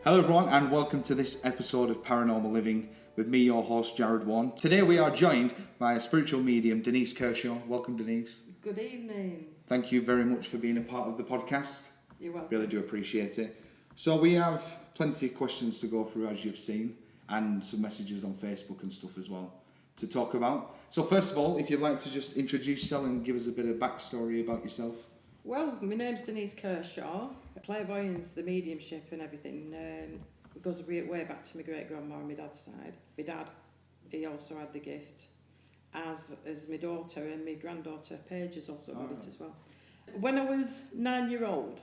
Hello everyone and welcome to this episode of Paranormal Living with me, your host Jared Warren. Today we are joined by a spiritual medium, Denise Kershaw. Welcome, Denise. Good evening. Thank you very much for being a part of the podcast. You're welcome. Really do appreciate it. So we have plenty of questions to go through, as you've seen, and some messages on Facebook and stuff as well to talk about. So first of all, if you'd like to just introduce yourself and give us a bit of backstory about yourself. Well, my name's Denise Kershaw. Clairvoyance, the mediumship and everything goes way back to my great-grandma on my dad's side. My dad, he also had the gift, as my daughter, and my granddaughter Paige has also got it as well. When I was 9-year-old,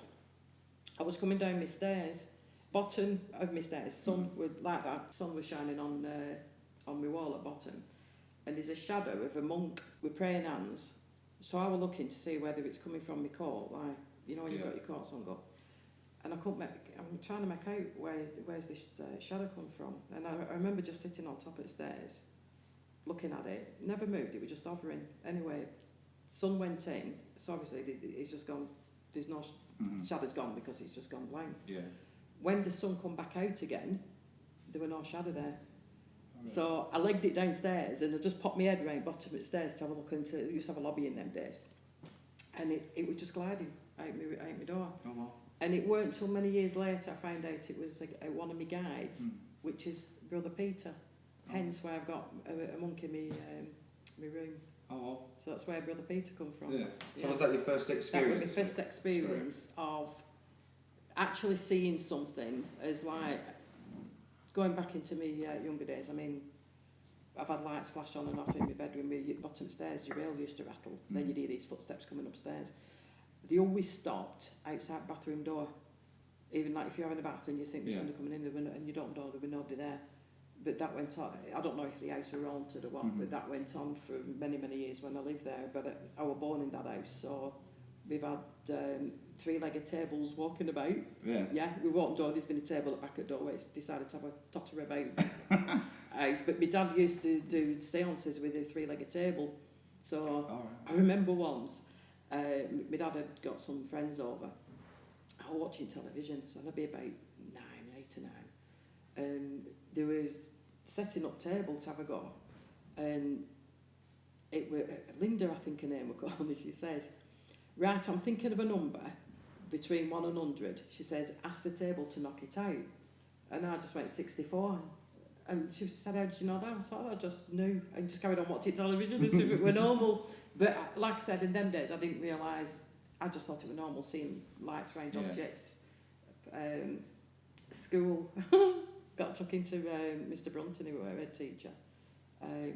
I was coming down my stairs, bottom of my stairs, sun would like that, sun was shining on my wall at bottom, and there's a shadow of a monk with praying hands. So I was looking to see whether it's coming from my coat, like, you know when you've got your coats on go. And I'm trying to make out where's this shadow come from. And I remember just sitting on top of the stairs, looking at it. Never moved, it was just hovering. Anyway, sun went in, so obviously it's just gone, there's no, shadow's gone because it's just gone blank. Yeah. When the sun come back out again, there were no shadow there. Right. So I legged it downstairs and I just popped my head round bottom of the stairs to have a look into, we used to have a lobby in them days. And it was just gliding out my door. Oh, wow. And it weren't until many years later I found out it was one of my guides, which is Brother Peter. Hence why I've got a monk in my room. Oh, wow. So that's where Brother Peter come from. Yeah. So was that your first experience? That was my first experience of actually seeing something as like, going back into my younger days, I mean, I've had lights flash on and off in my bedroom, my bottom stairs, your rail used to rattle, then you'd hear these footsteps coming upstairs. They always stopped outside the bathroom door. Even like if you're having a bath and you think there's somebody coming in and you don't know, there was nobody there. But that went on, I don't know if the house were haunted or what, but that went on for many years when I lived there. But I was born in that house, so we've had three-legged tables walking about. Yeah. Yeah, we walked door, there's been a table at the back of the door where it's decided to have a totter about house. But my dad used to do seances with a three-legged table. So I remember once, my dad had got some friends over. I was watching television, so I'd be about 8 or 9. And they were setting up table to have a go. And it was Linda, I think her name was called, and she says, right, I'm thinking of a number between 1 and 100. She says, ask the table to knock it out. And I just went 64. And she said, how did you know that? I thought, I just knew. I just carried on watching television as if it were normal. But like I said, in them days, I didn't realise, I just thought it was normal seeing lights around objects. School, got took into Mr. Brunton, who was a head teacher.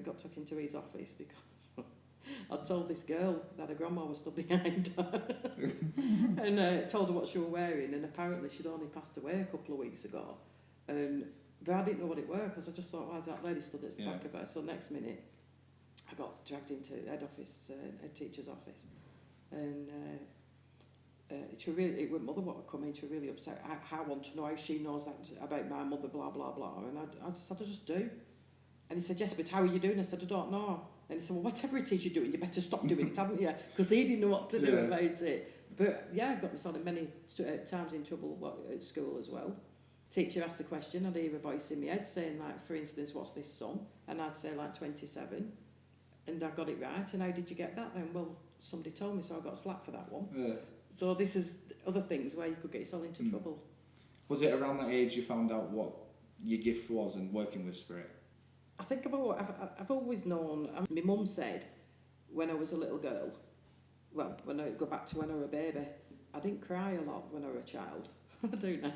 Got took into his office because I told this girl that her grandma was stood behind her and told her what she was wearing, and apparently she'd only passed away a couple of weeks ago. But I didn't know what it were because I just thought, why is that lady stood at the back of her? So next minute, I got dragged into head teacher's office, and it was mother what come in. She was really upset. I want to know how she knows that about my mother, blah blah blah. And I said, I just do. And he said, yes, but how are you doing? I said, I don't know. And he said, well, whatever it is you're doing, you better stop doing it, haven't you? Because he didn't know what to do about it. But yeah, I got myself in many times in trouble at school as well. Teacher asked a question, I'd hear a voice in my head saying, like, for instance, what's this sum? And I'd say, like, 27. And I got it right. And how did you get that then? Well, somebody told me, so I got slapped for that one. Yeah. So this is other things where you could get yourself into trouble. Was it around that age you found out what your gift was and working with spirit? I think I've always known. My mum said when I was a little girl, well, when I go back to when I was a baby, I didn't cry a lot when I was a child. I do now.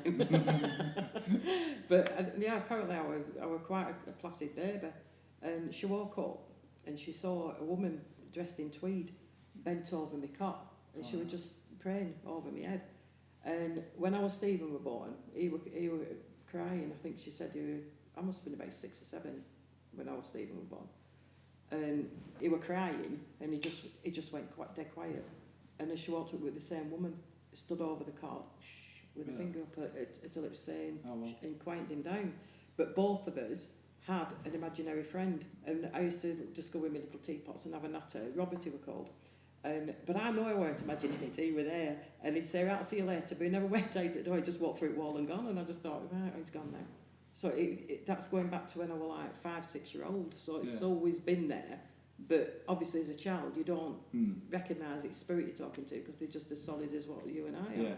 But yeah, apparently I was quite a placid baby. And she woke up and she saw a woman dressed in tweed bent over my cot, and she was just praying over my head. And when Stephen was born, he was crying. I think she said I must have been about 6 or 7 when Stephen was born. And he was crying, and he just went quite dead quiet. And as she walked up with the same woman, stood over the cot, shh, with a finger up at her lips saying, and quieted him down. But both of us had an imaginary friend, and I used to just go with my little teapots and have a natter. Robert, he was called. But I know I weren't imagining it, he were there. And he'd say, right, I'll see you later. But he never went out the door, he just walked through the wall and gone. And I just thought, right, he's gone now. So that's going back to when I was like 5, 6 year old. So it's always been there. But obviously as a child, you don't recognise it's spirit you're talking to because they're just as solid as what you and I are. Yeah.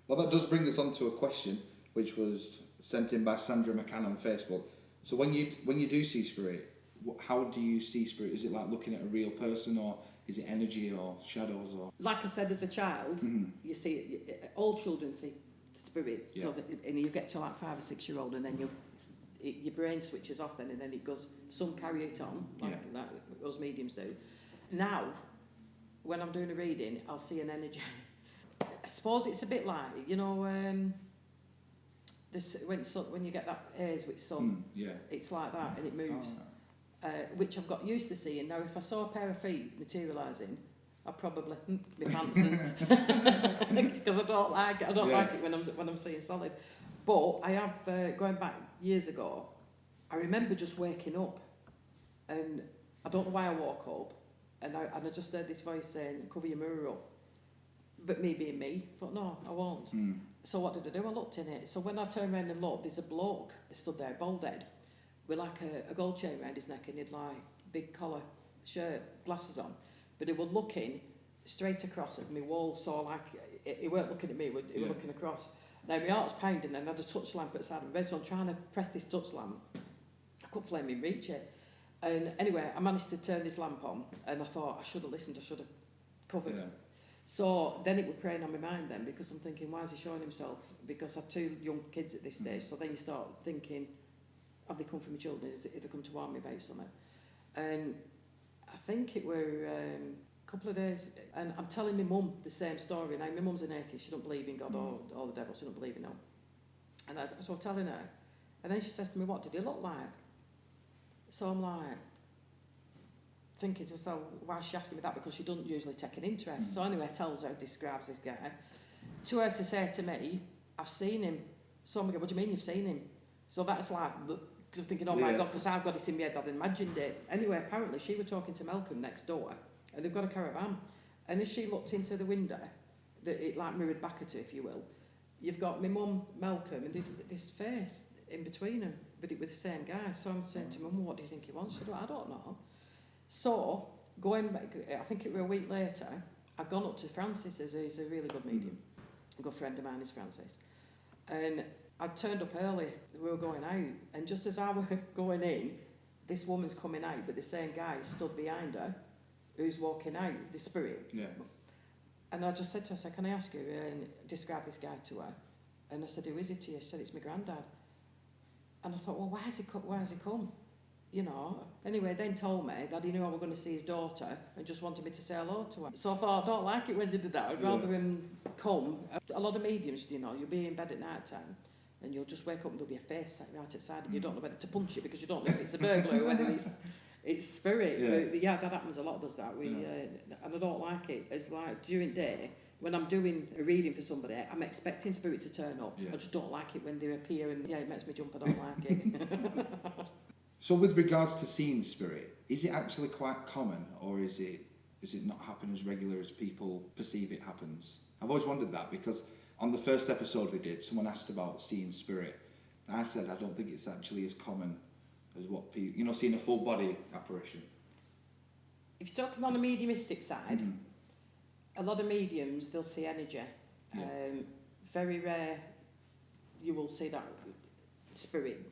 Well, that does bring us on to a question, which was sent in by Sandra McCann on Facebook. So when you do see spirit, how do you see spirit? Is it like looking at a real person, or is it energy or shadows? Or like I said, as a child, you see all children see spirit. Yeah. So and you get to like 5 or 6 year old, and then your brain switches off, and then it goes. Some carry it on, like those mediums do. Now, when I'm doing a reading, I'll see an energy. I suppose it's a bit like, you know, when you get that haze with sun, it's like that, and it moves. Which I've got used to seeing. Now, if I saw a pair of feet materialising, I'd probably my pants because I don't like it when I'm seeing solid. But I have going back years ago. I remember just waking up, and I don't know why I woke up, and I just heard this voice saying, "Cover your mirror up." But me being me, I thought, no, I won't. So what did I do? I looked in it. So when I turned around and looked, there's a bloke that stood there, bald head, with like a gold chain around his neck, and he'd like big collar shirt, glasses on. But he was looking straight across at me wall, so like he weren't looking at me, he was looking across. Now my heart's pounding, and I had a touch lamp at the side of my bed, so I'm trying to press this touch lamp. I couldn't flaming reach it. And anyway, I managed to turn this lamp on, and I thought I should have listened, I should have covered. Yeah. So then it was preying on my mind then, because I'm thinking, why is he showing himself? Because I've 2 young kids at this stage, so then you start thinking, have they come from my children? Have they come to warn me about something? And I think it were a couple of days, and I'm telling my mum the same story. Now, my mum's an atheist, she don't believe in God or the devil, she don't believe in him. And so I'm telling her, and then she says to me, what did he look like? So I'm like, thinking to myself, why is she asking me that? Because she doesn't usually take an interest. So anyway, tells her, describes this guy. To her to say to me, I've seen him. So I'm going, what do you mean you've seen him? So that's like, because I'm thinking, oh my God, because I've got it in my head, I'd imagined it. Anyway, apparently she was talking to Malcolm next door, and they've got a caravan. And as she looked into the window, it like mirrored back at her, if you will, you've got my mum, Malcolm, and this face in between them, but it was the same guy. So I'm saying to Mum, what do you think he wants? She said, well, I don't know. So, going back, I think it was a week later, I'd gone up to Francis, who's a really good medium. A good friend of mine is Francis. And I'd turned up early, we were going out, and just as I was going in, this woman's coming out, but the same guy stood behind her, who's walking out, the spirit. Yeah. And I just said to her, I said, can I ask you, and describe this guy to her? And I said, who is it to you? She said, it's my granddad. And I thought, well, why has he come? You know, anyway, then told me that he knew I was going to see his daughter and just wanted me to say hello to her. So I thought, I don't like it when they do that. I'd rather him come. A lot of mediums, you know, you'll be in bed at night time and you'll just wake up and there'll be a face sat right outside and you don't know whether to punch it because you don't know if it's a burglar or whether it's spirit. Yeah. But yeah, that happens a lot, does that. And I don't like it. It's like during day, when I'm doing a reading for somebody, I'm expecting spirit to turn up. Yeah. I just don't like it when they appear and it makes me jump. I don't like it. So with regards to seeing spirit, is it actually quite common, or is it not happen as regular as people perceive it happens? I've always wondered that, because on the first episode we did, someone asked about seeing spirit. And I said I don't think it's actually as common as what people, seeing a full body apparition. If you're talking on the mediumistic side, a lot of mediums, they'll see energy. Yeah. Very rare you will see that spirit,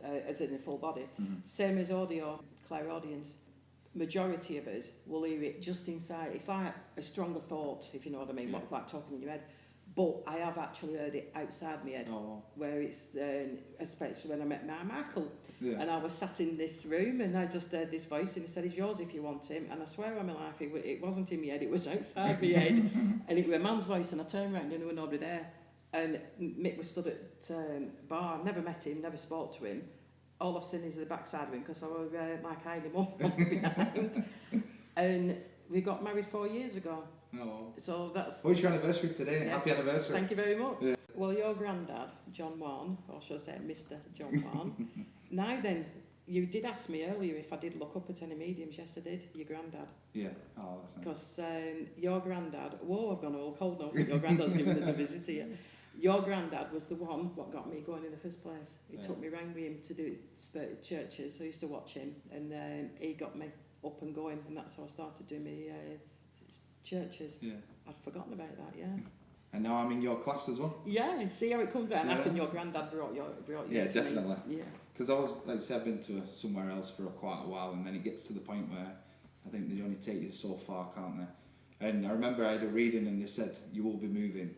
as in a full body. Same as audio, clairaudience. Majority of us will hear it just inside. It's like a stronger thought, if you know what I mean, what's like talking in your head. But I have actually heard it outside my head, where it's, especially when I met Michael. Yeah. And I was sat in this room and I just heard this voice and he said, it's yours if you want him. And I swear on my life, it wasn't in my head, it was outside my head. And it was a man's voice, and I turned around and there was nobody there. And Mick was stood at bar. Never met him, never spoke to him. All I've seen is the backside of him because I was like hiding him up behind. And we got married 4 years ago. Oh. So that's. What's your anniversary today? Yes. Happy anniversary. Thank you very much. Yeah. Well, your granddad, John Wan, or should I say Mr. John Wan, now then, You did ask me earlier if I did look up at any mediums. Yes, I did. Your granddad. Yeah. Oh, that's nice. Because your granddad... Whoa, I've gone all cold now. Your granddad's given us a visit here. Your granddad was the one what got me going in the first place. He took me round with him to do churches. I used to watch him, and he got me up and going, and that's how I started doing my churches. Yeah. I'd forgotten about that, yeah. And now I'm in your class as well. Yeah, see how it comes down. Yeah. I think your granddad brought you Yeah, to definitely. me. Yeah. Because I was, like I said, I've been to somewhere else for quite a while, and then it gets to the point where I think they only take you so far, can't they? And I remember I had a reading, and they said, you will be moving.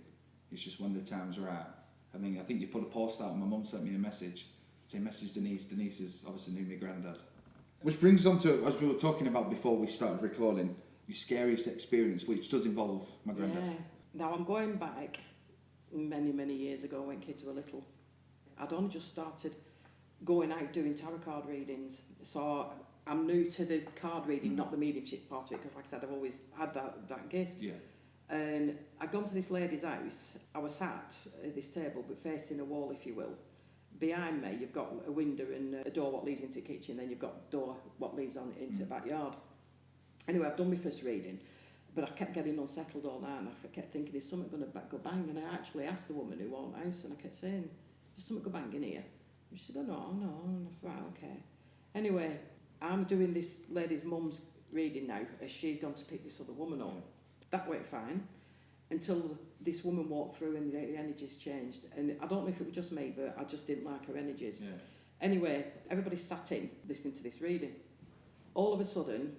It's just when the time's right. I think you put a post out, and my mum sent me a message, saying, message Denise. Denise is obviously knew my granddad. Which brings on to, as we were talking about before we started recording, your scariest experience, which does involve my granddad. Yeah. Now I'm going back many, many years ago when kids were little. I'd only just started going out doing tarot card readings. So I'm new to the card reading, not the mediumship part of it, because like I said, I've always had that gift. Yeah. And I'd gone to this lady's house. I was sat at this table, but facing a wall, if you will. Behind me, you've got a window and a door what leads into the kitchen, then you've got a door what leads on into the backyard. Anyway, I've done my first reading, but I kept getting unsettled all night, and I kept thinking, is something going to go bang? And I actually asked the woman who owned the house, and I kept saying, is something going to bang in here? And she said, oh, no. And I thought, right, okay. Anyway, I'm doing this lady's mum's reading now, as she's gone to pick this other woman up. That went fine until this woman walked through and the energies changed. And I don't know if it was just me, but I just didn't like her energies. Yeah. Anyway, everybody sat in listening to this reading. All of a sudden,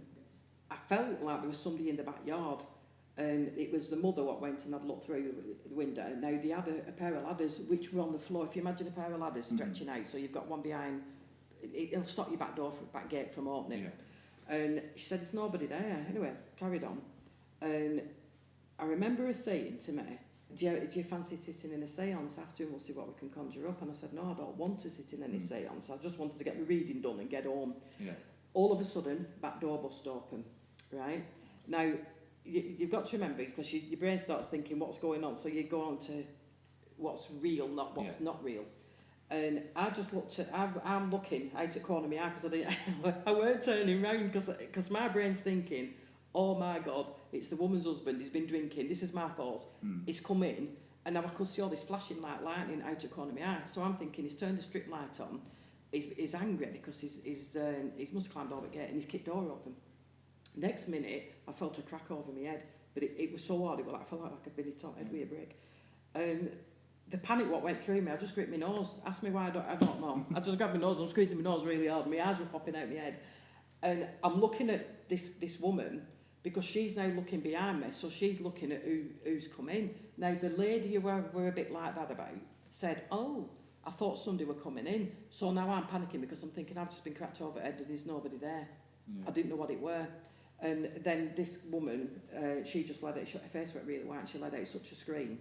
I felt like there was somebody in the backyard, and it was the mother what went and I'd looked through the window. Now, they had a pair of ladders which were on the floor. If you imagine a pair of ladders stretching out, so you've got one behind, it'll stop your back gate from opening. Yeah. And she said, there's nobody there. Anyway, carried on. And I remember her saying to me, do you fancy sitting in a seance after and we'll see what we can conjure up? And I said, no, I don't want to sit in any seance. I just wanted to get my reading done and get home. Yeah. All of a sudden, back door bust open, right? Now, you've got to remember, because your brain starts thinking what's going on, so you go on to what's real, not what's not real. And I just looked at, I'm looking out at corner of my eye, because I weren't turning round, because my brain's thinking, oh my God, it's the woman's husband, he's been drinking, this is my thoughts, he's come in, and now I could see all this flashing like lightning out of corner of my eye. So I'm thinking, he's turned the strip light on, he's angry because he's must have climbed over the gate and he's kicked the door open. Next minute, I felt a crack over my head, but it was so hard, I felt like I'd been hit on head with a brick. And the panic what went through me, I just gripped my nose. Ask me why, I don't know. I just grabbed my nose, I'm squeezing my nose really hard, my eyes were popping out my head. And I'm looking at this woman, because she's now looking behind me, so she's looking at who's come in. Now, the lady who we're a bit like that about said, oh, I thought somebody were coming in. So now I'm panicking, because I'm thinking, I've just been cracked over the head and there's nobody there. Yeah. I didn't know what it were. And then this woman, she just let out, her face went really white, and she let out such a scream.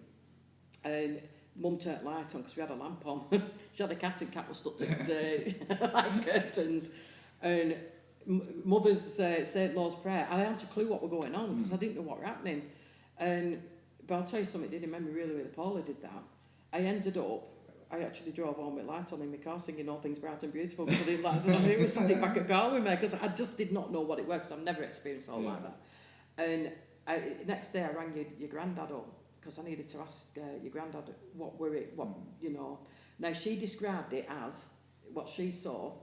And Mum turned light on, because we had a lamp on. She had a cat, and cat was stuck to like curtains. And Mother's St. Lord's Prayer, I hadn't a clue what were going on, because I didn't know what were happening. But I'll tell you something, it did make me really, really poorly, did that. I actually drove home with light on in my car, singing All Things Bright and Beautiful, because I didn't like that. It was sitting back at the car with me, because I just did not know what it was, because I've never experienced all like that. And next day I rang your granddad up, because I needed to ask your granddad what were it, you know. Now, she described it as, what she saw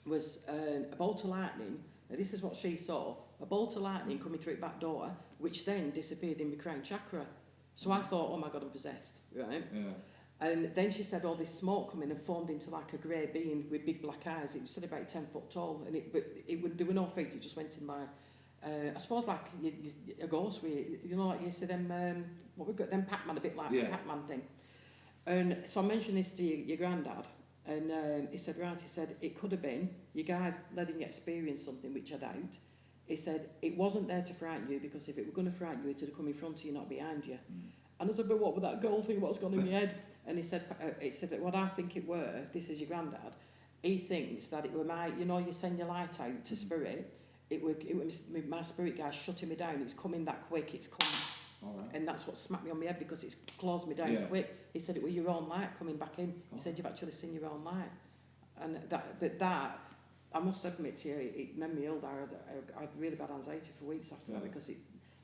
was a bolt of lightning. Now, this is what she saw, a bolt of lightning coming through the back door, which then disappeared in my crown chakra. So I thought, oh my God, I'm possessed, right? Yeah. And then she said all this smoke coming and formed into like a grey being with big black eyes. It was said about 10 foot tall, and there were no feet, it just went in my, I suppose like a ghost, you know, like you see them, what we've got, them Pac-Man, a bit like the Pac-Man thing. And so I mentioned this to your granddad, and he said, right, he said, it could have been your guide letting you experience something, which I doubt. He said, it wasn't there to frighten you, because if it were going to frighten you, it would have come in front of you, not behind you. And I said, but what with that girl thing, what's gone in my head? And he said that what I think it were, this is your granddad, he thinks that it were my, you know, you send your light out to spirit, it was my spirit guy shutting me down, it's coming that quick, it's coming. All right. And that's what smacked me on my head, because it's closed me down quick. He said it was your own light coming back in. He said, you've actually seen your own light. And that I must admit to you, it made me ill. I had really bad anxiety for weeks after that because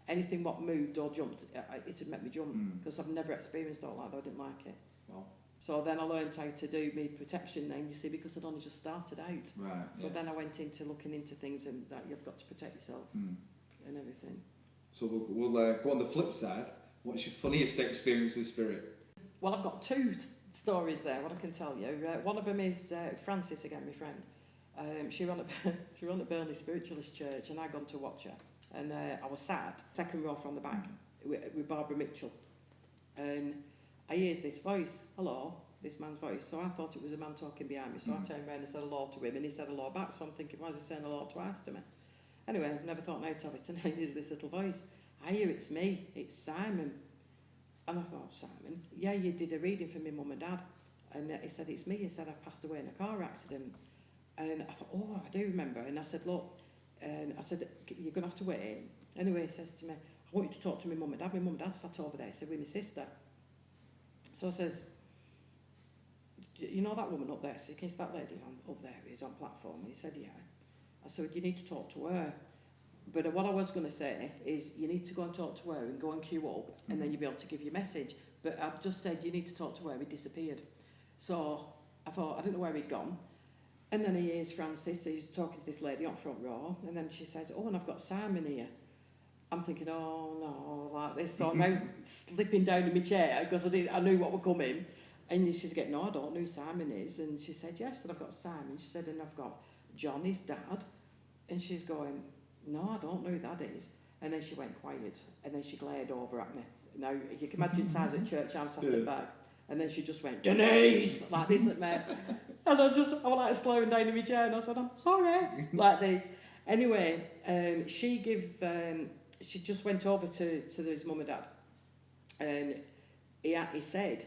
anything what moved or jumped, it had made me jump because I've never experienced all that. I didn't like it. Wow. So then I learned how to do me protection then, you see, because I'd only just started out. Right. So then I went into looking into things and that you've got to protect yourself and everything. So we'll go on the flip side. What's your funniest experience with spirit? Well, I've got two stories there, what I can tell you. One of them is Frances, again, my friend. She ran at Burnley Spiritualist Church and I'd gone to watch her. And I was sat, second row from the back, with Barbara Mitchell. And I hears this voice, hello, this man's voice. So I thought it was a man talking behind me. So I turned around and said hello to him and he said hello back. So I'm thinking, why is he saying hello twice to me? Anyway, I've never thought out of it. And I hears this little voice. I hear it's me, it's Simon. And I thought, Simon, yeah, you did a reading for me mum and dad. And he said, it's me. He said, I passed away in a car accident. And I thought, oh, I do remember. And I said, look, and I said, you're going to have to wait. Anyway, he says to me, I want you to talk to my mum and dad. My mum and dad sat over there. He said, with my sister. So I says, you know that woman up there? So it's that lady up there who's on platform. And he said, yeah. I said, you need to talk to her. But what I was going to say is you need to go and talk to her and go and queue up and then you'll be able to give your message. But I just said, you need to talk to her. He disappeared. So I thought, I didn't know where he'd gone. And then he hears Frances, he's talking to this lady on front row. And then she says, oh, and I've got Simon here. I'm thinking, oh, no, like this. So I'm now slipping down in my chair because I knew what would come in. And she said, no, I don't know who Simon is. And she said, yes, and I've got Simon. She said, and I've got John, his dad. And she's going, no, I don't know who that is. And then she went quiet. And then she glared over at me. Now, you can imagine size at church, I'm sat at the back. And then she just went, Denise, like this at me. And I was like slowing down in my chair. And I said, I'm sorry, like this. Anyway, she just went over to his mum and dad. And he said,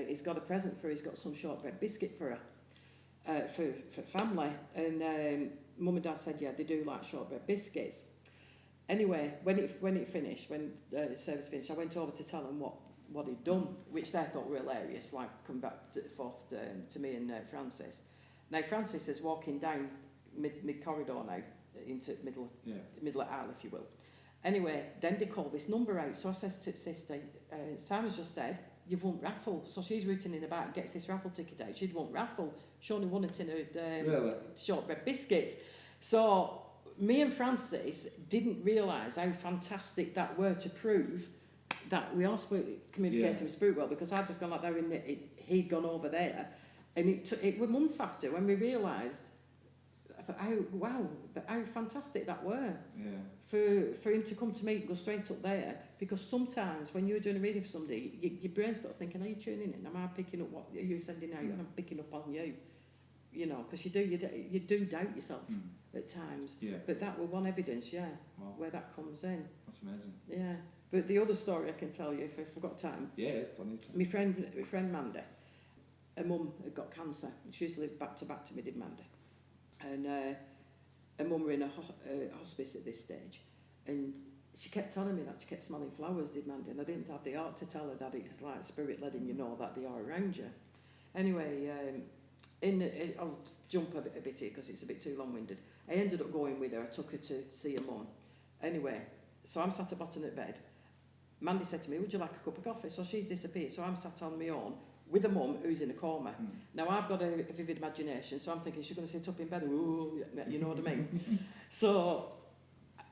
he's got a present for her. He's got some shortbread biscuit for her, for family. And mum and dad said, yeah, they do like shortbread biscuits. Anyway, when it finished, when the service finished, I went over to tell them what he'd done, which they thought were hilarious, like come back forth to me and Frances. Now Frances is walking down mid corridor now into middle aisle, if you will. Anyway, then they call this number out. So I says to sister, Simon's just said, you've won raffle. So she's rooting in the back, gets this raffle ticket out. She'd won raffle. She only won it in her shortbread biscuits. So me and Frances didn't realise how fantastic that were to prove that we are communicating with spirit world, because I'd just gone like that and he'd gone over there. And it were months after when we realised, I thought, how fantastic that were. Yeah. For him to come to me and go straight up there, because sometimes when you're doing a reading for somebody, your brain starts thinking, are you tuning in? Am I picking up what you're sending out? And I'm picking up on you. You know, because you do doubt yourself at times. Yeah. But that was one evidence, where that comes in. That's amazing. Yeah. But the other story I can tell you, if I've got time. Yeah, plenty of time. My friend Mandy, her mum had got cancer. She used to live back to me, did Mandy. And her mum were in a hospice at this stage. And she kept telling me that she kept smelling flowers, did Mandy. And I didn't have the heart to tell her that it's like spirit letting you know that they are around you. Anyway, I'll jump a bit here because it's a bit too long-winded. I ended up going with her. I took her to see her mum. Anyway, so I'm sat at bottom of bed. Mandy said to me, would you like a cup of coffee? So she's disappeared. So I'm sat on my own with a mum who's in a coma. Now, I've got a vivid imagination, so I'm thinking she's going to sit up in bed. Ooh, you know what I mean? So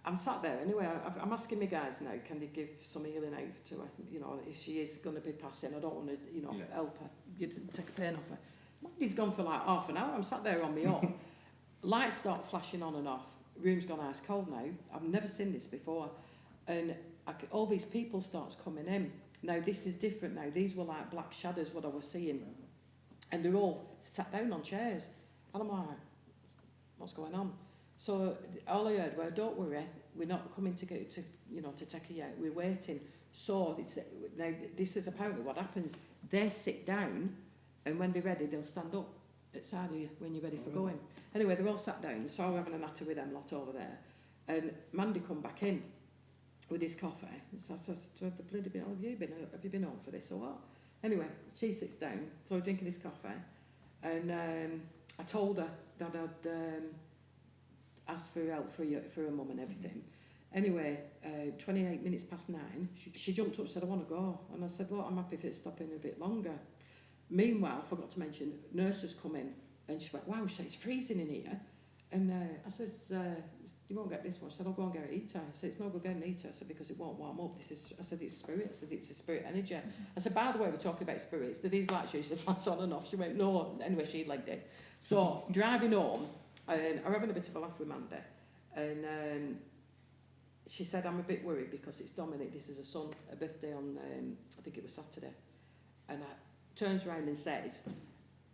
I'm sat there. Anyway, I'm asking my guides now, can they give some healing out to her? You know, if she is going to be passing, I don't want to, help her. You take a pain off her. Mandy's gone for like half an hour. I'm sat there on my own. Lights start flashing on and off. Room's gone ice cold now. I've never seen this before. And all these people starts coming in. Now, this is different now. These were like black shadows, what I was seeing. And they're all sat down on chairs. And I'm like, what's going on? So all I heard were, don't worry, we're not coming to take her yet. We're waiting. So now this is apparently what happens. They sit down, and when they're ready, they'll stand up outside of you when you're ready for going. Anyway, they're all sat down, so I'm having a natter with them lot over there. And Mandy come back in with his coffee. So I said, have you been home for this or what? Anyway, she sits down, so we're drinking this coffee. And I told her that I'd asked for help for her mum and everything. Anyway, 28 minutes past 9, she jumped up and said, I want to go. And I said, well, I'm happy if it's stopping a bit longer. Meanwhile, I forgot to mention, nurses come in and she went, wow, she said, it's freezing in here. And I says, you won't get this one. She said, I'll go and get a heater. I said, it's no good getting a heater. I said, because it won't warm up. I said, it's spirit. I said, it's a spirit energy. I said, by the way, we're talking about spirits. Do these lights usually flash on and off? She went, no. Anyway, she legged it. So, driving home, and I'm having a bit of a laugh with Mandy. And she said, I'm a bit worried because it's Dominic. This is a birthday on, I think it was Saturday. And I turns around and says,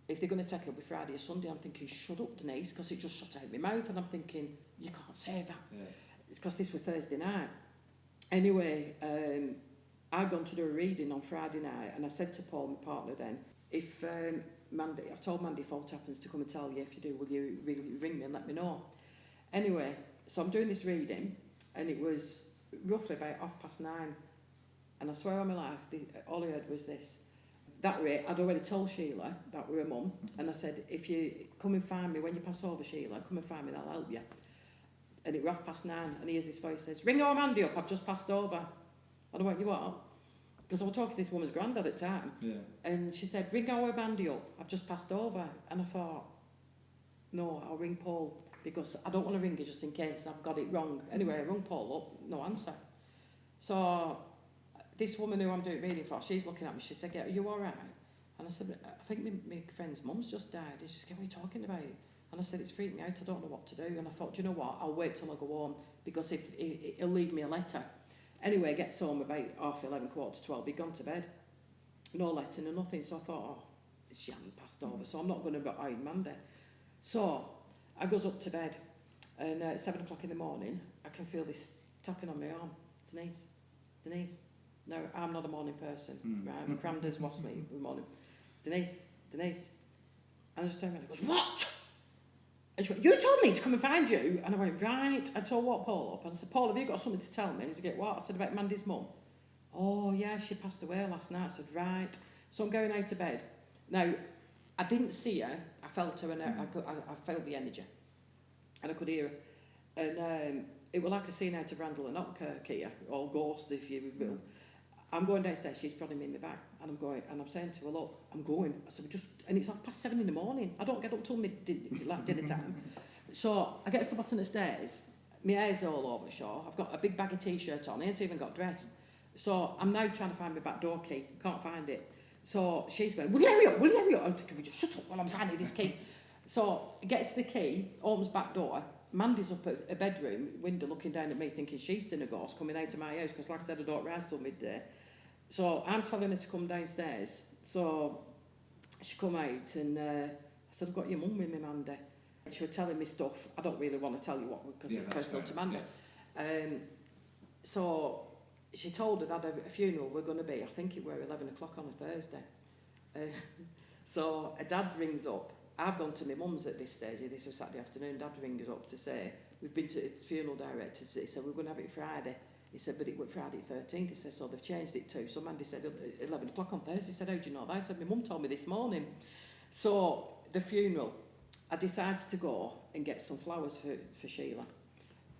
if they're going to take it, it'll be Friday or Sunday. I'm thinking, shut up, Denise, because it just shut out my mouth. And I'm thinking, you can't say that. Yeah. Because this was Thursday night. Anyway, I'd gone to do a reading on Friday night, and I said to Paul, my partner then, if Mandy, I've told Mandy if aught happens to come and tell you. If you do, will you ring me and let me know? Anyway, so I'm doing this reading, and it was roughly about 9:30. And I swear on my life, all I heard was this. That rate, I'd already told Sheila that we're a mum, and I said, if you come and find me when you pass over, Sheila, come and find me and I'll help you. And it was 9:30, and he hears this voice says, ring our Mandy up, I've just passed over. And I went, you what? Because I was talking to this woman's granddad at the time. Yeah. And she said, ring our Mandy up, I've just passed over. And I thought, no, I'll ring Paul, because I don't want to ring her just in case I've got it wrong. Anyway, I rung Paul up, no answer. So this woman who I'm doing reading for, she's looking at me, she said, yeah, are you all right? And I said, I think my friend's mum's just died. And she said, what are you talking about? And I said, it's freaking me out, I don't know what to do. And I thought, do you know what, I'll wait till I go home, because if he'll leave me a letter. Anyway, gets home about 11:30, 11:45, he'd gone to bed. No letter, no nothing. So I thought, oh, she hadn't passed over, so I'm not going to iron Monday. So I goes up to bed, and at 7 o'clock in the morning, I can feel this tapping on my arm. Denise. No, I'm not a morning person. Right? Cramder's washed me in the morning. Denise. And I just turned around and goes, what? And she went, you told me to come and find you. And I went, right. I told what Paul up. And I said, Paul, have you got something to tell me? And he said, what? I said, about Mandy's mum. Oh, yeah, she passed away last night. I said, right. So I'm going out of bed. Now, I didn't see her. I felt her, and I felt the energy. And I could hear her. And it was like a scene out of Randall and Knockirk here, or Ghost, if you will. I'm going downstairs, she's prodding me in the back, and I'm saying to her, look, I'm going. I said, and it's 7:30 in the morning. I don't get up till dinner time. So I get to the bottom of the stairs, my hair's all over the shore, I've got a big baggy t-shirt on, I ain't even got dressed. So I'm now trying to find my back door key, can't find it. So she's going, will you hurry up? I'm thinking, just shut up while I'm finding this key. So gets the key, opens back door. Mandy's up at a bedroom window looking down at me thinking she's seen a ghost coming out of my house, because like I said, I don't rise till midday. So I'm telling her to come downstairs. So she come out, and I said, I've got your mum with me, Mandy. She was telling me stuff. I don't really want to tell you what, because it's personal to Mandy. Yeah. So she told her that a funeral were going to be, I think it were 11 o'clock on a Thursday. So her dad rings up. I've gone to my mum's at this stage. This was Saturday afternoon. Dad rings up to say, we've been to the funeral director. He said, we're going to have it Friday. He said, but it went Friday 13th. He said, so they've changed it too. So Mandy said, 11 o'clock on Thursday. He said, how do you know that? I said, my mum told me this morning. So the funeral, I decided to go and get some flowers for Sheila.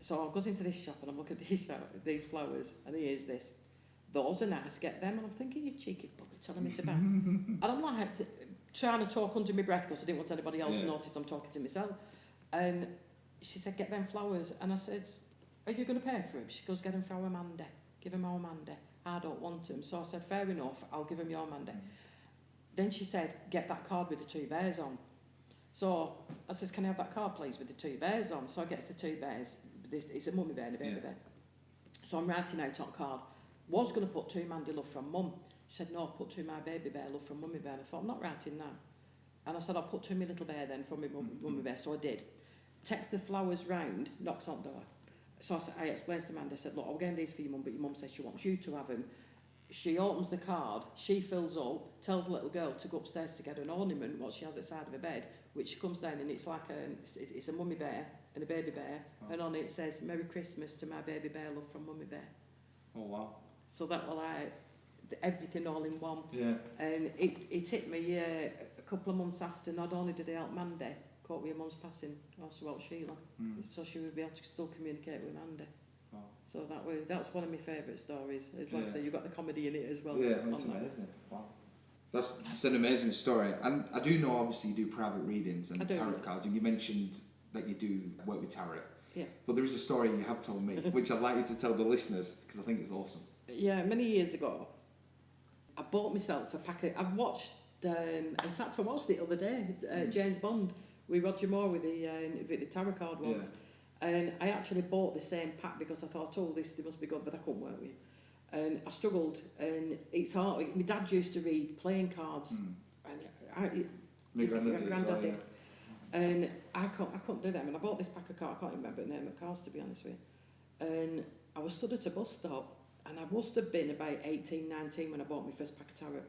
So I goes into this shop, and I'm looking at these flowers, and here's this. Those are nice, get them. And I'm thinking, you cheeky bugger, telling me to buy. And I'm like, trying to talk under my breath, because I didn't want anybody else to notice I'm talking to myself. And she said, get them flowers. And I said, are you going to pay for them? She goes, get them for our Mandy. Give them our Mandy. I don't want them. So I said, fair enough, I'll give them your Mandy. Then she said, get that card with the 2 bears on. So I says, can I have that card, please, with the 2 bears on? So I gets the 2 bears. It's a mummy bear and a baby bear. So I'm writing out on card. Was going to put 2 Mandy love from mum. She said, no, put 2 my baby bear love from mummy bear. I thought, I'm not writing that. And I said, I'll put 2 my little bear then from my mummy bear. So I did. Takes the flowers round, knocks on the door. So I explained to Mandy, I said, look, I'm getting these for your mum, but your mum says she wants you to have them. She opens the card, she fills up, tells the little girl to go upstairs to get an ornament, what she has at the side of her bed, which she comes down, and it's like it's a mummy bear and a baby bear, and on it says, Merry Christmas to my baby bear, love from mummy bear. Oh, wow. So that was like everything all in one. Yeah. And it hit me a couple of months after. Not only did I help Mandy, caught with your mum's passing, also about Sheila. So she would be able to still communicate with Mandy. Oh. So that's one of my favourite stories. It's like I say, you've got the comedy in it as well. Yeah, that's amazing. Wow. That's an amazing story. And I do know, obviously, you do private readings and tarot cards, and you mentioned that you do work with tarot. Yeah. But there is a story you have told me, which I'd like you to tell the listeners, because I think it's awesome. Yeah, many years ago, I bought myself a packet. I watched, in fact, I watched it the other day, James Bond with Roger Moore with the tarot card ones. Yeah. And I actually bought the same pack because I thought, oh, they must be good, but I couldn't work with it. And I struggled, and it's hard. My dad used to read playing cards, and my granddad did. And I couldn't do them. And I bought this pack of cards. I can't remember the name of cards, to be honest with you. And I was stood at a bus stop, and I must have been about 18, 19 when I bought my first pack of tarot.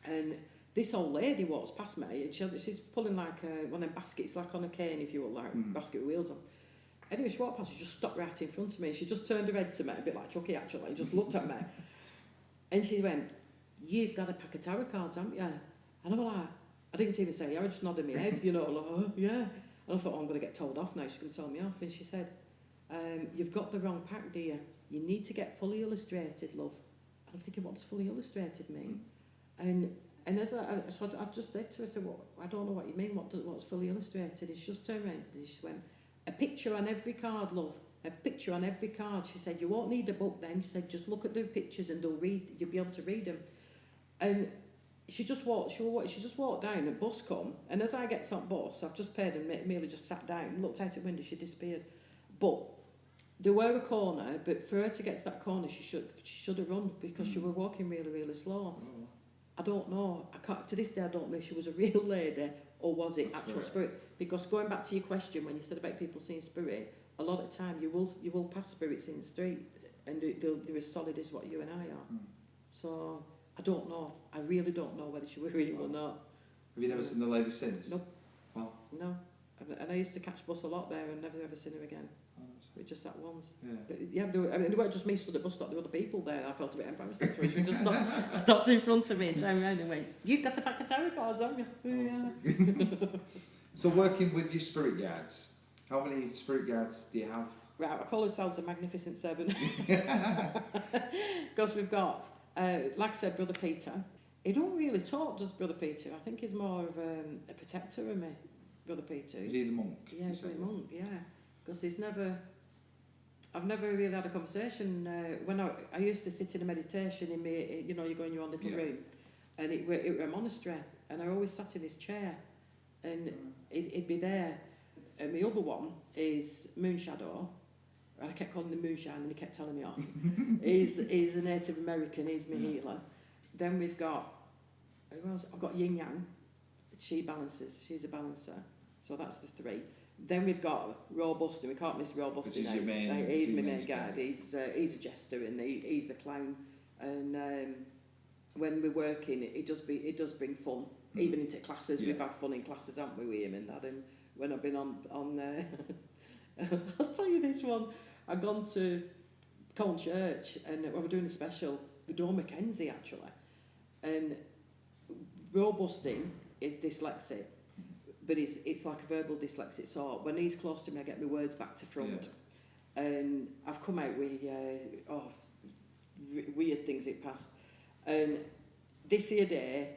And this old lady walks past me, and she's pulling like one of them baskets, like on a cane, if you will, like basket with wheels on. Anyway, she walked past, she just stopped right in front of me. She just turned her head to me, a bit like Chucky actually, just looked at me. And she went, "You've got a pack of tarot cards, haven't you?" And I was like, I didn't even say yeah, I just nodded my head, like, oh, yeah. And I thought, I'm going to get told off now, she's going to tell me off. And she said, "You've got the wrong pack, dear. You need to get fully illustrated, love." And I'm thinking, what does fully illustrated mean? And so I just said to her, I said, well, I don't know what you mean, what's fully illustrated? And she just turned around and she went, "A picture on every card, love. A picture on every card." She said, "You won't need a book then." She said, "Just look at the pictures and you'll be able to read them." And she just walked down, and bus come, and as I get on bus, I've just paid and merely just sat down, looked out the window, she disappeared. But there were a corner, but for her to get to that corner, she should have run, because she was walking really, really slow. Oh. I don't know. To this day, I don't know if she was a real lady or was it actual spirit. Because going back to your question, when you said about people seeing spirit, a lot of the time you will pass spirits in the street, and they're as solid as what you and I are. So I don't know. I really don't know whether she was real or not. Have you never seen the lady since? Nope. Wow. No. And I used to catch bus a lot there and never ever seen her again. Just that once. Yeah. But yeah, it weren't just me stood at the bus stop, there were other people there, and I felt a bit embarrassed. She just stopped in front of me and turned around and went, "You've got a pack of tarot cards, haven't you?" Oh. Yeah. So working with your spirit guides, how many spirit guides do you have? Right, I call ourselves a Magnificent Seven. Because we've got, like I said, Brother Peter. He don't really talk, does Brother Peter? I think he's more of a protector of me, Brother Peter. Is he the monk? Yeah, he's the monk, yeah. Because I've never really had a conversation. When I used to sit in a meditation in me, you go in your own little room, and it were a monastery, and I always sat in this chair, and it'd be there. And my other one is Moonshadow, and I kept calling him Moonshine, and he kept telling me off. he's a Native American, he's my healer. Then we've got, I've got Yin Yang, she balances, she's a balancer, so that's the three. Then we've got Robusting, we can't miss Robusting. Which is your main, he's my main guide, he's a jester, and he's the clown. And when we're working, it does bring fun, even into classes. We've had fun in classes, haven't we, with him and Dad? And when I've been on I'll tell you this one, I've gone to Colne Church, and we were doing a special with Dawn Mackenzie, actually. And Robusting is dyslexic, but it's like a verbal dyslexic, so when he's close to me, I get my words back to front. Yeah. And I've come out with weird things it passed. And this here day,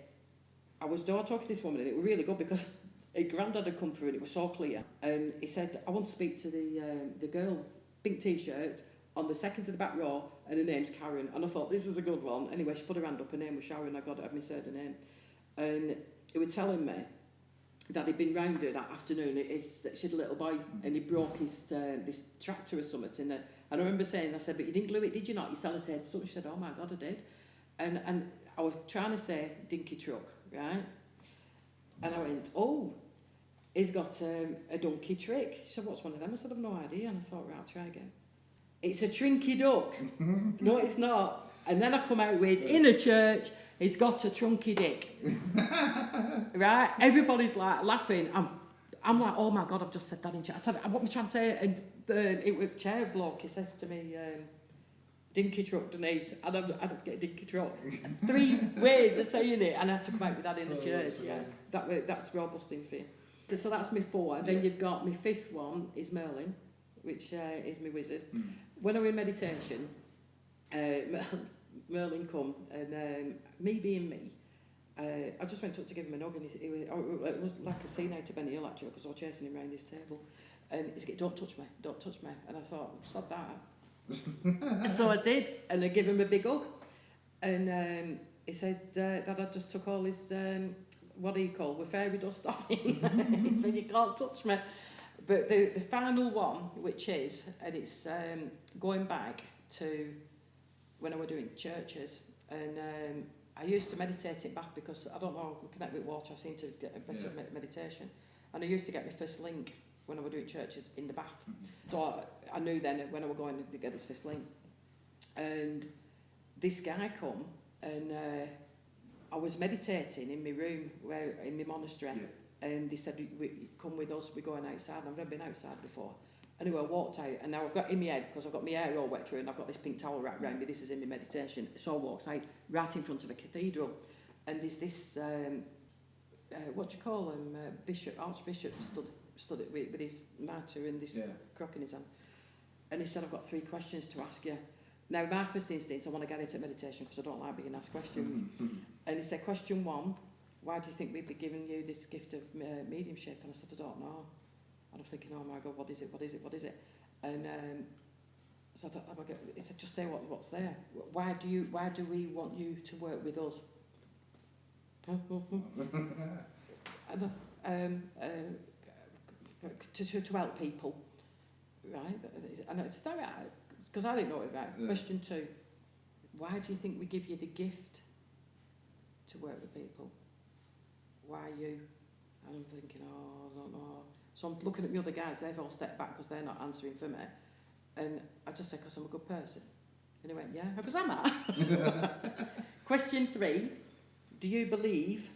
I was talking to this woman, and it was really good because her granddad had come through and it was so clear. And he said, "I want to speak to the girl, pink t-shirt, on the second to the back row, and her name's Karen." And I thought, this is a good one. Anyway, she put her hand up, her name was Sharon, I got it, I misheard her name. And he was telling me that he'd been round her that afternoon. She had a little boy, and he broke his this tractor or something. And I remember saying, I said, "But you didn't glue it, did you not? You sellotaped it." She said, "Oh my God, I did." And I was trying to say dinky truck, right? And I went, "Oh, he's got a donkey trick." She said, "What's one of them?" I said, "I've no idea." And I thought, right, I'll try again. "It's a trinky duck." "No, it's not." And then I come out with, "In a church, he's got a trunky dick." Right? Everybody's like laughing. I'm like, "Oh my God, I've just said that in church." I said, "What am I trying to say?" And it was chair bloke, he says to me, "Dinky truck, Denise." I'd have to get a dinky truck. 3 ways of saying it, and I had to come out with that in the church. Yeah, that's Robusting for you. So that's my 4. Then you've got my 5th one is Merlin, which is my wizard. When I'm in meditation, Merlin come, and me being me, I just went up to give him a hug, and it was like a scene out of Benny Hill actually, because I was chasing him around this table, and he's like, don't touch me, and I thought, stop that. So I did, and I gave him a big hug, and he said that I just took all his, what do you call, with fairy dust off him. He said, you can't touch me. But the final one, which is, and it's going back to when I was doing churches, and I used to meditate in bath because, I don't know, I connect with water, I seem to get a better meditation. And I used to get my first link when I was doing churches in the bath. So I knew then when I was going to get this first link. And this guy come, and I was meditating in my room, in my monastery, and they said, come with us, we're going outside. I've never been outside before. Anyway, I walked out, and now I've got in my head, because I've got my hair all wet through, and I've got this pink towel wrapped around me, this is in my meditation. So I walked out, right in front of a cathedral, and there's this, what do you call him, archbishop stood it with his mitre and this crock in his hand. And he said, I've got 3 questions to ask you. Now, my first instinct, I want to get into meditation, because I don't like being asked questions. And he said, question 1, why do you think we'd be giving you this gift of mediumship? And I said, I don't know. And I'm thinking, oh my God, what is it? And so he said, just say what's there. Why do we want you to work with us? To help people, right? And I said, all right, because I didn't know it right. Question 2, why do you think we give you the gift to work with people? Why you? And I'm thinking, oh, I don't know. So I'm looking at the other guys, they've all stepped back because they're not answering for me. And I just said, because I'm a good person. And he went, yeah, because am I? Question 3, do you believe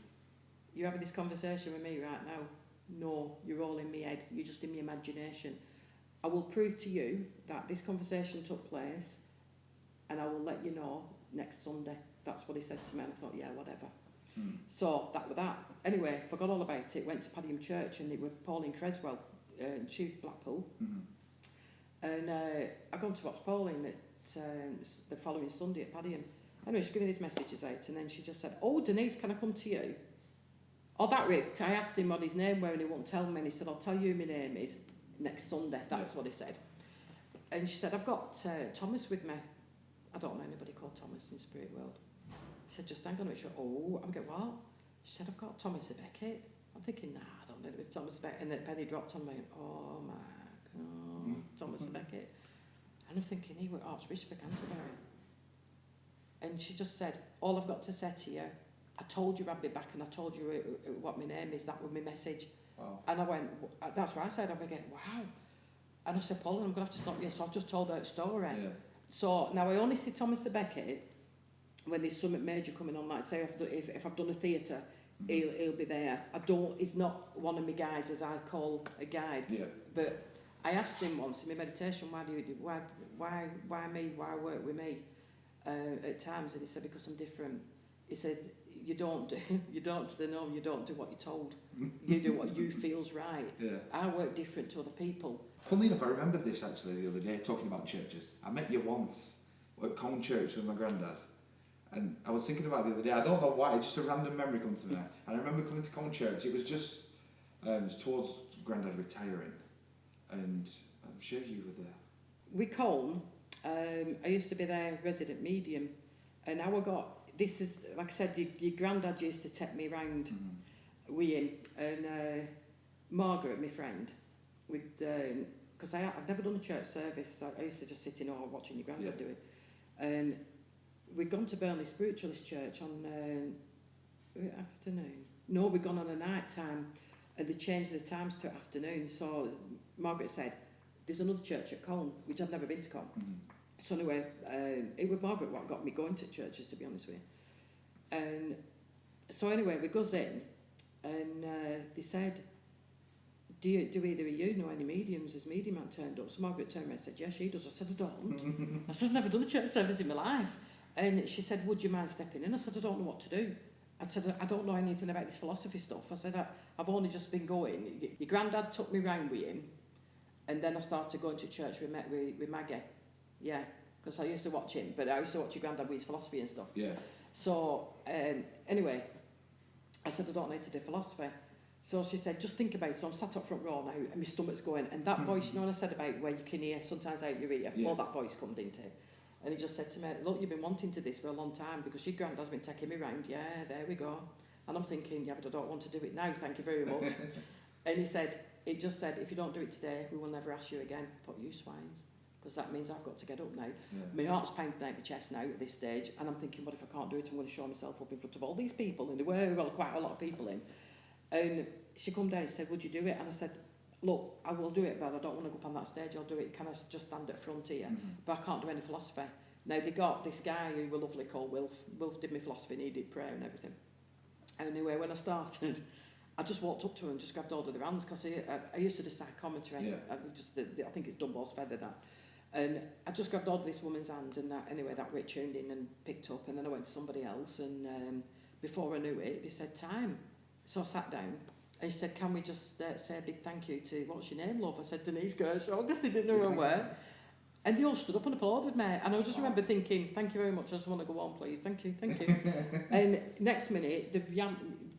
you're having this conversation with me right now? No, you're all in my head, you're just in my imagination. I will prove to you that this conversation took place, and I will let you know next Sunday. That's what he said to me, and I thought, yeah, whatever. So that was that. Anyway, forgot all about it, went to Padiham Church, and it was Pauline Creswell, she Blackpool. And I gone to watch Pauline at the following Sunday at Padiham. Anyway, she gave me these messages out, and then she just said, oh, Denise, can I come to you? Oh, that ripped. I asked him what his name was, and he won't tell me, and he said, I'll tell you who my name is next Sunday. That's what he said. And she said, I've got Thomas with me. I don't know anybody called Thomas in the spirit world. She said, just hang on a minute. She said, oh, I'm going, what? She said, I've got Thomas à Becket. I'm thinking, nah, I don't know anybody Thomas à Becket. And then a penny dropped on me, and oh my God, Thomas à Becket. And I'm thinking, he was Archbishop of Canterbury. And she just said, all I've got to say to you, I told you I'd be back, and I told you what my name is. That was my message. Wow. And I went, that's what I said. I went, wow. And I said, Pauline, I'm going to have to stop you. So I've just told her a story. Yeah. So now I only see Thomas à Becket when there's something major coming on, like say if I've done a theatre, he'll be there. He's not one of my guides, as I call a guide. Yeah. But I asked him once in my meditation, why me? Why work with me? At times, and he said, because I'm different. He said, you don't to the norm, you don't do what you're told. You do what you feel's right. Yeah. I work different to other people. Funnily enough, I remember this actually the other day, talking about churches. I met you once at Cone Church with my granddad. And I was thinking about it the other day, I don't know why, just a random memory come to me. And I remember coming to Cone Church, it was just it was towards granddad retiring. And I'm sure you were there. With Cone, I used to be their resident medium. And now this is, like I said, your granddad used to take me around with him. And Margaret, my friend, because I've never done a church service, so I used to just sit in awe watching your granddad do it. And we'd gone to Burnley Spiritualist Church on afternoon. No, we'd gone on a night time, and they changed the times to afternoon. So Margaret said, there's another church at Colne, which I've never been to Colne. So anyway, it was Margaret what got me going to churches, to be honest with you. And so anyway, we goes in, and they said, do either of you know any mediums? Has medium man turned up? So Margaret turned around and said, yes, she does. I said, I don't. I said, I've never done a church service in my life. And she said, would you mind stepping in? I said, I don't know what to do. I said, I don't know anything about this philosophy stuff. I said, I've only just been going. Your granddad took me round with him, and then I started going to church with Maggie. Yeah, because I used to watch him, but I used to watch your granddad with his philosophy and stuff. Yeah. So, anyway, I said, I don't know how to do philosophy. So she said, just think about it. So I'm sat up front row now, and my stomach's going, and that voice, you know what I said about where you can hear sometimes out your ear, well, that voice comes into it. And he just said to me, look, you've been wanting to this for a long time because your granddad's been taking me round. Yeah, there we go. And I'm thinking, yeah, but I don't want to do it now, thank you very much. And he said, it just said, if you don't do it today, we will never ask you again. I thought, you swines. Because that means I've got to get up now. Yeah. My heart's pounding out my chest now at this stage. And I'm thinking, what if I can't do it? I'm going to show myself up in front of all these people. And there were quite a lot of people in. And she come down and said, would you do it? And I said, look, I will do it, but I don't want to go up on that stage. I'll do it. Can I just stand at front here? But I can't do any philosophy. Now, they got this guy who was lovely called Wilf. Wilf did my philosophy and he did prayer and everything. Anyway, when I started, I just walked up to him and just grabbed hold of their hands because I used to do psychometry. Yeah. I think it's Dunbar's feather, that. And I just grabbed hold of this woman's hand and anyway, that Rich tuned in and picked up, and then I went to somebody else, and before I knew it, they said time. So I sat down and she said, can we just say a big thank you to, what's your name, love? I said, Denise Kershaw. I guess they didn't know who I were. And they all stood up and applauded me. And I just remember thinking, thank you very much, I just want to go on, please. Thank you, thank you. And next minute, they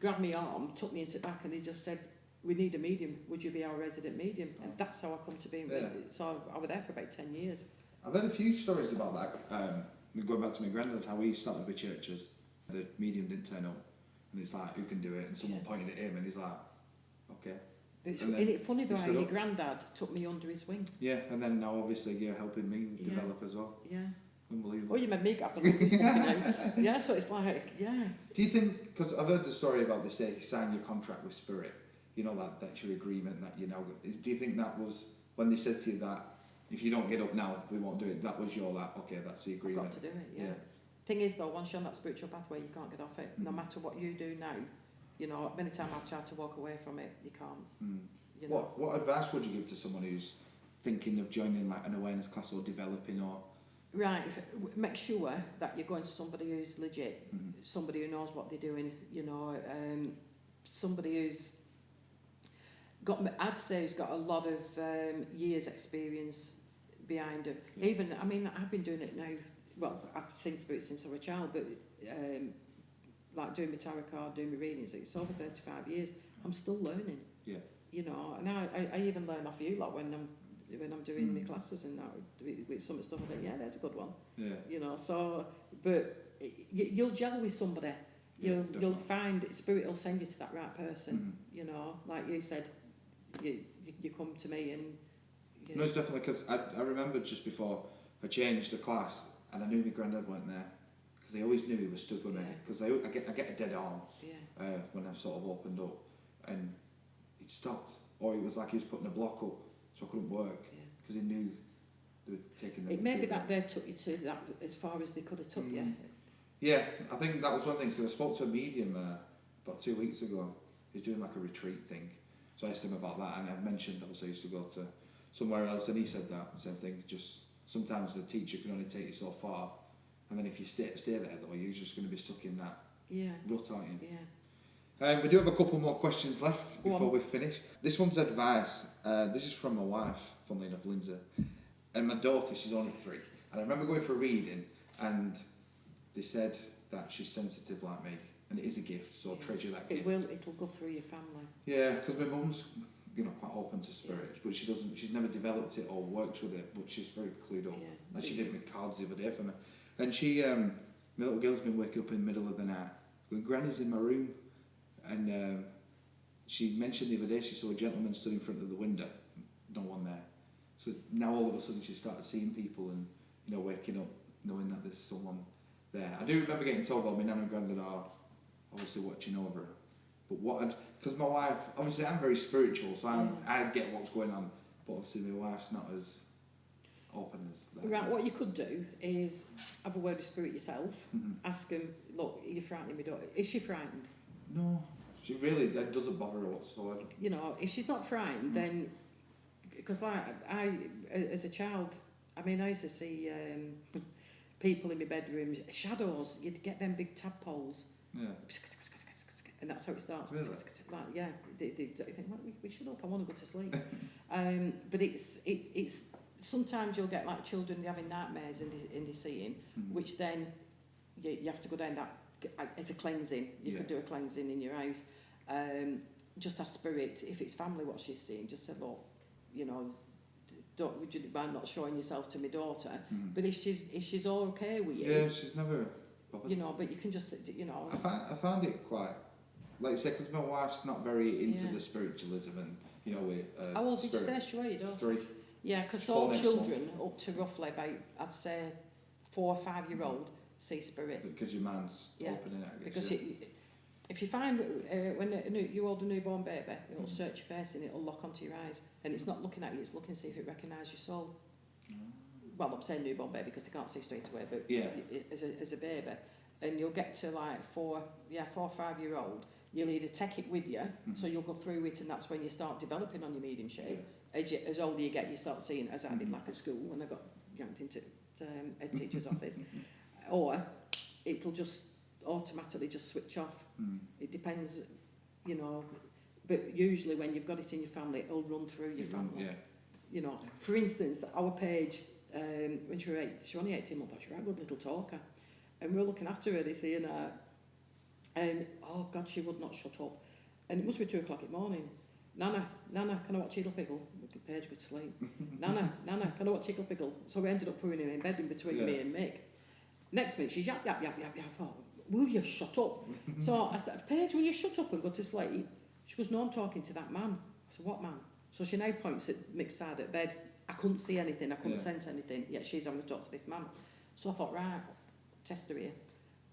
grabbed my arm, took me into the back, and they just said, we need a medium. Would you be our resident medium? And that's how I come to be. Yeah. So I was there for about 10 years. I've heard a few stories about that. Going back to my granddad, how he started with churches. The medium didn't turn up. And it's like, who can do it? And someone pointed at him, and he's like, okay. But isn't it funny though how your granddad took me under his wing? Yeah, and then now obviously you're helping me develop as well. Yeah. Unbelievable. Oh, you made me get up his now. Yeah, so it's like, yeah. Do you think, because I've heard the story about this, say, you sign your contract with Spirit, you know, that's your agreement that you now, do you think that was, when they said to you that, if you don't get up now, we won't do it, that was your, like, okay, that's the agreement? I've got to do it, yeah. Thing is though, once you're on that spiritual pathway, you can't get off it. No matter what you do now, you know, many times I've tried to walk away from it, you can't. You know? What advice would you give to someone who's thinking of joining like an awareness class or developing or... Right, make sure that you're going to somebody who's legit, somebody who knows what they're doing, you know, somebody who's got, I'd say, who's got a lot of years experience behind them. Yeah. Even, I mean, I've been doing it now, well, I've seen spirit since I was a child, but like doing my tarot card, doing my readings, it's over 35 years. I'm still learning. Yeah. You know, and I even learn off you lot when I'm doing my classes and that with some stuff. I think, yeah, that's a good one. Yeah. You know, so but you'll gel with somebody. You'll find spirit will send you to that right person. You know, like you said, you come to me and. You know. No, it's definitely because I remember just before I changed the class and I knew my granddad weren't there because I always knew he was stood with me because I get a dead arm when I've sort of opened up and. He'd stopped, or it was like he was putting a block up, so I couldn't work because he knew they were taking them. It may be that they took you to that as far as they could have took you. Yeah, I think that was one thing because I spoke to a medium about 2 weeks ago. He's doing like a retreat thing, so I asked him about that, and I mentioned obviously I used to go to somewhere else, and he said that same thing. Just sometimes the teacher can only take you so far, and then if you stay there though, you're just going to be stuck in that rut, aren't you? Yeah. We do have a couple more questions left before we finish. This one's advice. This is from my wife, funnily enough, Lindsay. And my daughter, she's only 3. And I remember going for a reading and they said that she's sensitive like me. And it is a gift, so treasure that gift. It'll go through your family. Yeah, because my mum's, you know, quite open to spirits, but she's never developed it or works with it, but she's very clued up. Yeah. And she did my cards the other day for me. And she, my little girl's been waking up in the middle of the night, going, Granny's in my room. And she mentioned the other day she saw a gentleman stood in front of the window, no one there. So now all of a sudden she started seeing people and, you know, waking up knowing that there's someone there. I do remember getting told that my nan and granddad are obviously watching over her. But because my wife, obviously I'm very spiritual, so I get what's going on, but obviously my wife's not as open as that. Right, what you could do is have a word with spirit yourself, ask him, look, are you frightening me daughter? Is she frightened? No, she really, that doesn't bother her whatsoever. You know, if she's not frightened, then, because like I, as a child, I mean, I used to see people in my bedroom, shadows, you'd get them big tadpoles. Yeah. And that's how it starts. Really? Like, yeah, they think, well, we should up, I want to go to sleep. But it's sometimes you'll get like children having nightmares in the seeing, which then you have to go down that, it's a cleansing. You could do a cleansing in your house. Just ask spirit, if it's family what she's seeing, just say, look, you know, would you mind not showing yourself to my daughter? But if she's all okay with you, yeah, she's never bothered. you know, but you can just, you know, I found it quite, like you said, because my wife's not very into the spiritualism and, you know, with how old did you spirit. say she was, your daughter? 3. Yeah, because 4 all next children up to roughly about, I'd say, 4 or 5 year old see spirit. Because your mind's opening it, I guess. Because if you find when you hold a newborn baby, it'll search your face and it'll lock onto your eyes, and it's not looking at you, it's looking to see if it recognises your soul. Well, I'm saying newborn baby because they can't see straight away, but as a baby, and you'll get to like 4 or 5 year old, you'll either take it with you, so you'll go through it, and that's when you start developing on your mediumship. As older you get, you start seeing, as I did like at school when I got yanked into head teacher's office, or it'll just automatically just switch off. It depends, you know, but usually when you've got it in your family, it'll run through your family. You know, for instance, our Paige, when she was only 18 months, she was a good little talker, and we were looking after her this year, and oh God, she would not shut up, and it must be 2 o'clock in the morning. Nana, can I watch Eagle Pickle? Paige could sleep. Nana, can I watch Eagle Pickle? So we ended up putting him in bed in between me and Mick. Next minute, she's yap. I thought, will you shut up? So I said, Paige, will you shut up and go to sleep? She goes, no, I'm talking to that man. I said, what man? So she now points at Mick's side at bed. I couldn't see anything, I couldn't sense anything, yet she's having to talk to this man. So I thought, right, test her here.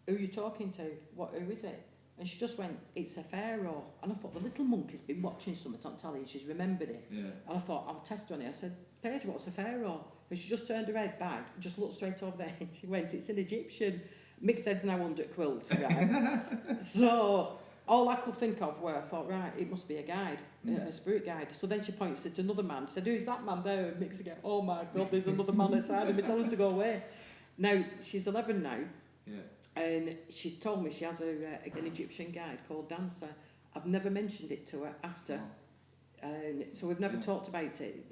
Who are you talking to? Who is it? And she just went, it's a pharaoh. And I thought, the little monkey's been watching something on telly and she's remembered it. And I thought, I'll test her on it. I said, Paige, what's a pharaoh? And she just turned her head back, just looked straight over there, and she went, it's an Egyptian. Mick's head's now under a quilt, right? So all I could think of were, I thought, right, it must be a guide, a spirit guide. So then she points at another man. She said, who's that man there? And Mick's again, oh my God, there's another man outside of me, tell him to go away. Now, she's 11 now. And she's told me she has an Egyptian guide called Dancer. I've never mentioned it to her after. And so we've never talked about it.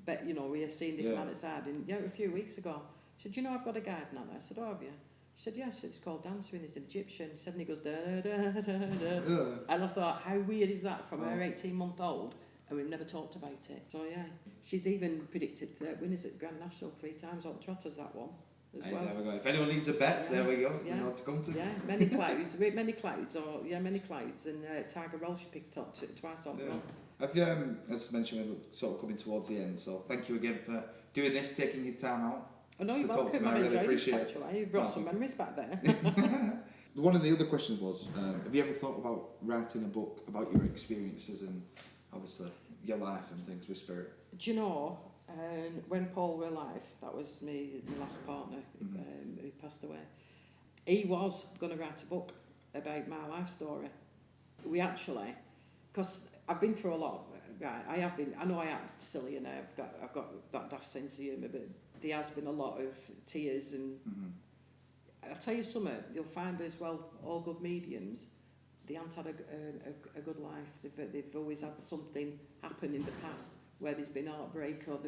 But you know, we have seen this man outside, and a few weeks ago, she said, "Do you know I've got a guide, Nana?" I said, "Oh, have you?" She said, "Yeah." She said, "It's called Dancer, and it's an Egyptian." She said, and he goes da da da da da. And I thought, how weird is that from her 18-month-old, and we've never talked about it. So yeah, she's even predicted winners at Grand National 3 times on trotters, that one. As well. There we go. If anyone needs a bet, there we go. You know what to come to. Yeah, many clouds, many clouds, and Tiger Roll she picked up twice on the run. Have you, as mentioned, we're sort of coming towards the end, so thank you again for doing this, taking your time out. Oh no, you're welcome. I really appreciate it. Actually, you brought some memories back there. One of the other questions was, have you ever thought about writing a book about your experiences and obviously your life and things with spirit? Do you know? When Paul were alive, that was my last partner who passed away. He was going to write a book about my life story. We actually, because I've been through a lot. Right, I know I act silly and I've got that daft sense of humour, but there has been a lot of tears and. I'll tell you something. You'll find as well, all good mediums, they haven't had a good life. They've always had something happen in the past where there's been heartbreak, or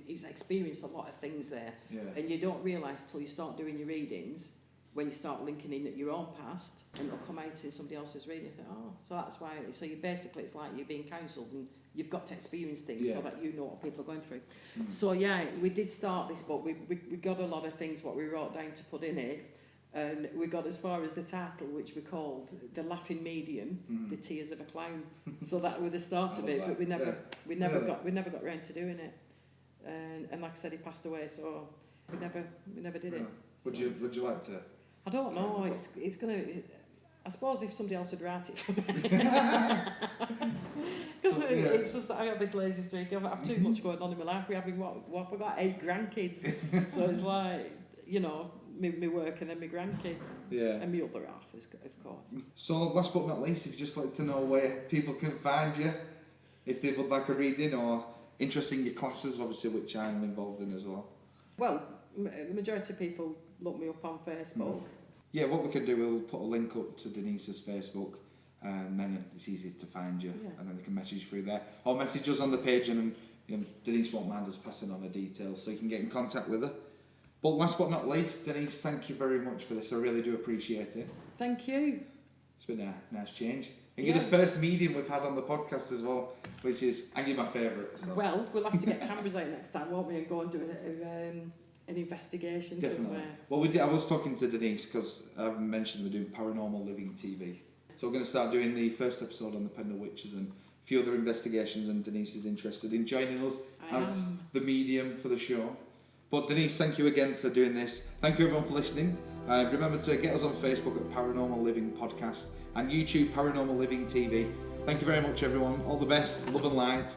he's experienced a lot of things there, and you don't realise till you start doing your readings, when you start linking in your own past, and it'll come out in somebody else's reading. You think, oh, so that's why. So you basically, it's like you're being counselled, and you've got to experience things so that you know what people are going through. So yeah, we did start this book. We got a lot of things what we wrote down to put in it. And we got as far as the title, which we called The Laughing Medium, The Tears of a Clown. So that was the start of it, but we never got round to doing it. And like I said, he passed away, so we never did it. Would you like to? I don't know. It's gonna. I suppose if somebody else would write it for me, because it's just I have this lazy streak. I have too much going on in my life. We're having what I've got 8 grandkids, so it's like me work and then my grandkids, and my other half, of course. So last but not least, if you'd just like to know where people can find you, if they would like a reading or interest in your classes, obviously, which I'm involved in as well. Well, the majority of people look me up on Facebook. Yeah, what we can do, we'll put a link up to Denise's Facebook, and then it's easy to find you, and then they can message through there. Or message us on the page, and Denise won't mind us passing on the details, so you can get in contact with her. But last but not least, Denise, thank you very much for this. I really do appreciate it. Thank you. It's been a nice change. And you're the first medium we've had on the podcast as well, which is, and you're my favourite. So. Well, we'll have to get cameras out next time, won't we, and go and do an investigation somewhere. Well, I was talking to Denise, because I mentioned we're doing Paranormal Living TV. So we're going to start doing the first episode on the Pendle Witches and a few other investigations, and Denise is interested in joining us as the medium for the show. But Denise, thank you again for doing this. Thank you everyone for listening. Remember to get us on Facebook at Paranormal Living Podcast and YouTube Paranormal Living TV. Thank you very much everyone. All the best. Love and light.